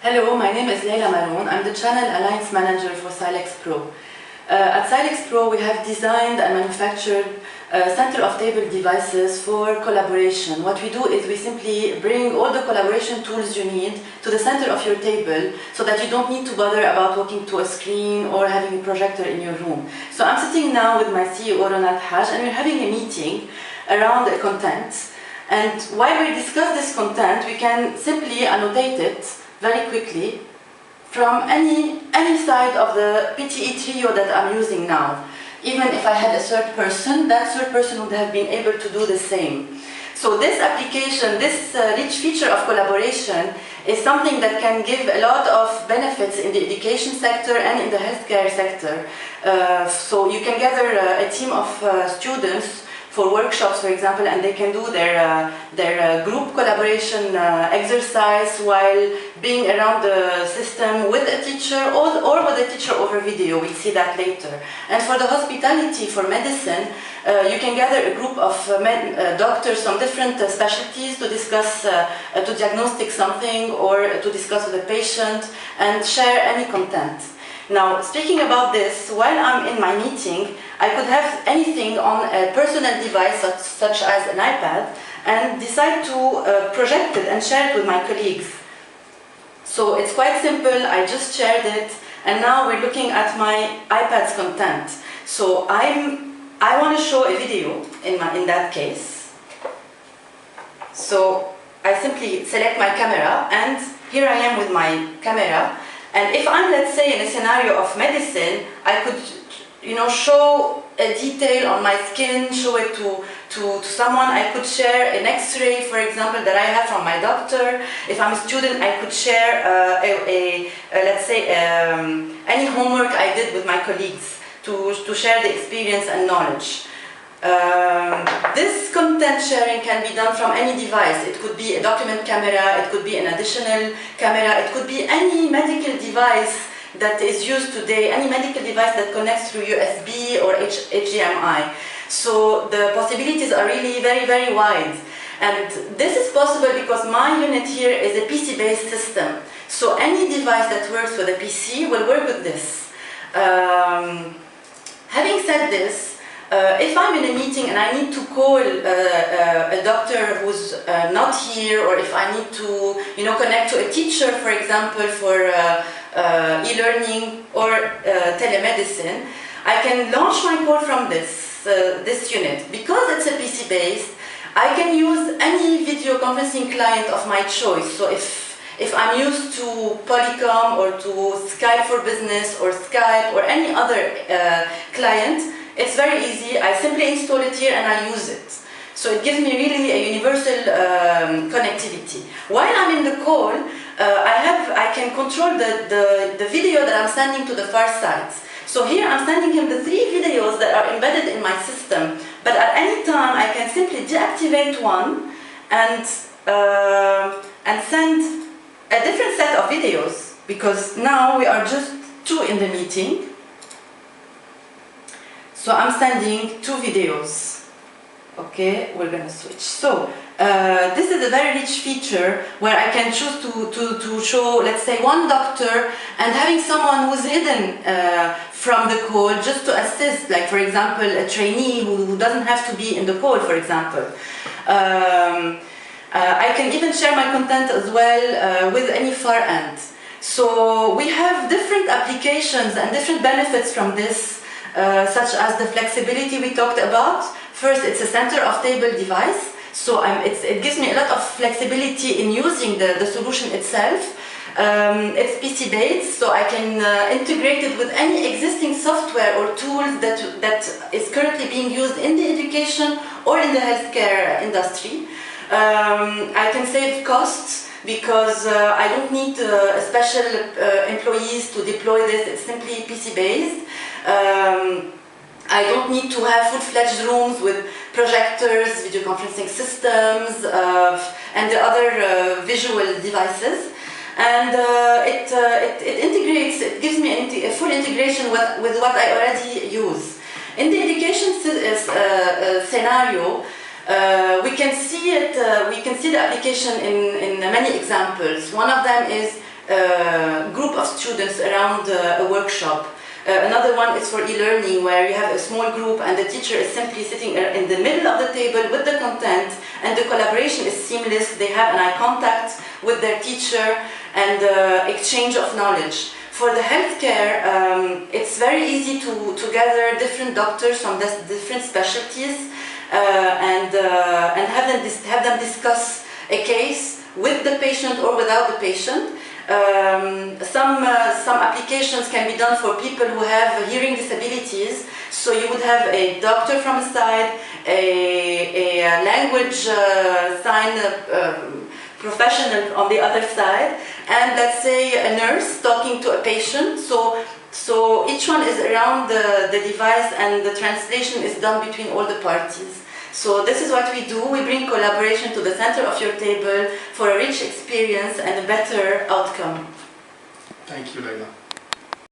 Hello, my name is Leila Maroon. I'm the Channel Alliance Manager for Silex Pro. At Silex Pro, we have designed and manufactured center-of-table devices for collaboration. What we do is we simply bring all the collaboration tools you need to the center of your table so that you don't need to bother about walking to a screen or having a projector in your room. So I'm sitting now with my CEO, Ronald Haj, and we're having a meeting around the content. And while we discuss this content, we can simply annotate it very quickly from any side of the PTE trio that I'm using now. Even if I had a third person, that third person would have been able to do the same. So this application, this rich feature of collaboration is something that can give a lot of benefits in the education sector and in the healthcare sector. So you can gather a team of students for workshops, for example, and they can do their group collaboration exercise while being around the system with a teacher or with a teacher over video. We'll see that later. And for the hospitality, for medicine, you can gather a group of doctors from different specialties to discuss, to diagnostic something or to discuss with a patient and share any content. Now, speaking about this, while I'm in my meeting, I could have anything on a personal device such as an iPad and decide to project it and share it with my colleagues. So it's quite simple, I just shared it, and now we're looking at my iPad's content. So I want to show a video in that case. So I simply select my camera, and here I am with my camera. And if I'm, let's say, in a scenario of medicine, I could, show a detail on my skin, show it to someone. I could share an X-ray, for example, that I have from my doctor. If I'm a student, I could share, let's say, any homework I did with my colleagues to share the experience and knowledge. This content sharing can be done from any device. It could be a document camera, it could be an additional camera, it could be any medical device that is used today, any medical device that connects through USB or HDMI. So the possibilities are really very, very wide. And this is possible because my unit here is a PC-based system. So any device that works with a PC will work with this. Having said this, if I'm in a meeting and I need to call a doctor who's not here, or if I need to, connect to a teacher, for example, for e-learning or telemedicine, I can launch my call from this unit. Because it's a PC-based, I can use any video conferencing client of my choice. So if I'm used to Polycom or to Skype for Business or Skype or any other client, it's very easy. I simply install it here and I use it. So it gives me really a universal connectivity. While I'm in the call, I can control the video that I'm sending to the far side. So here I'm sending him the 3 videos that are embedded in my system. But at any time I can simply deactivate one and send a different set of videos, because now we are just 2 in the meeting. So I'm sending 2 videos. Okay, we're gonna switch. So this is a very rich feature where I can choose to show, let's say, one doctor and having someone who's hidden from the call just to assist, like for example a trainee who doesn't have to be in the call, for example. I can even share my content as well with any far end. So we have different applications and different benefits from this, such as the flexibility we talked about. First, it's a center-of-table device, so it gives me a lot of flexibility in using the solution itself. It's PC-based, so I can integrate it with any existing software or tools that is currently being used in the education or in the healthcare industry. I can save costs because I don't need special employees to deploy this. It's simply PC-based. I don't need to have full-fledged rooms with projectors, video conferencing systems, and the other visual devices. And it integrates, it gives me a full integration with what I already use. In the education scenario, we can see it. We can see the application in many examples. One of them is group of students around a workshop. Another one is for e-learning, where you have a small group and the teacher is simply sitting in the middle of the table with the content, and the collaboration is seamless. They have an eye contact with their teacher and exchange of knowledge. For the healthcare, it's very easy to gather different doctors from different specialties and have them discuss a case with the patient or without the patient. Some applications can be done for people who have hearing disabilities. So you would have a doctor from a side, a language sign professional on the other side, and let's say a nurse talking to a patient. So each one is around the device, and the translation is done between all the parties. So this is what we do. We bring collaboration to the center of your table for a rich experience and a better outcome. Thank you, Leila.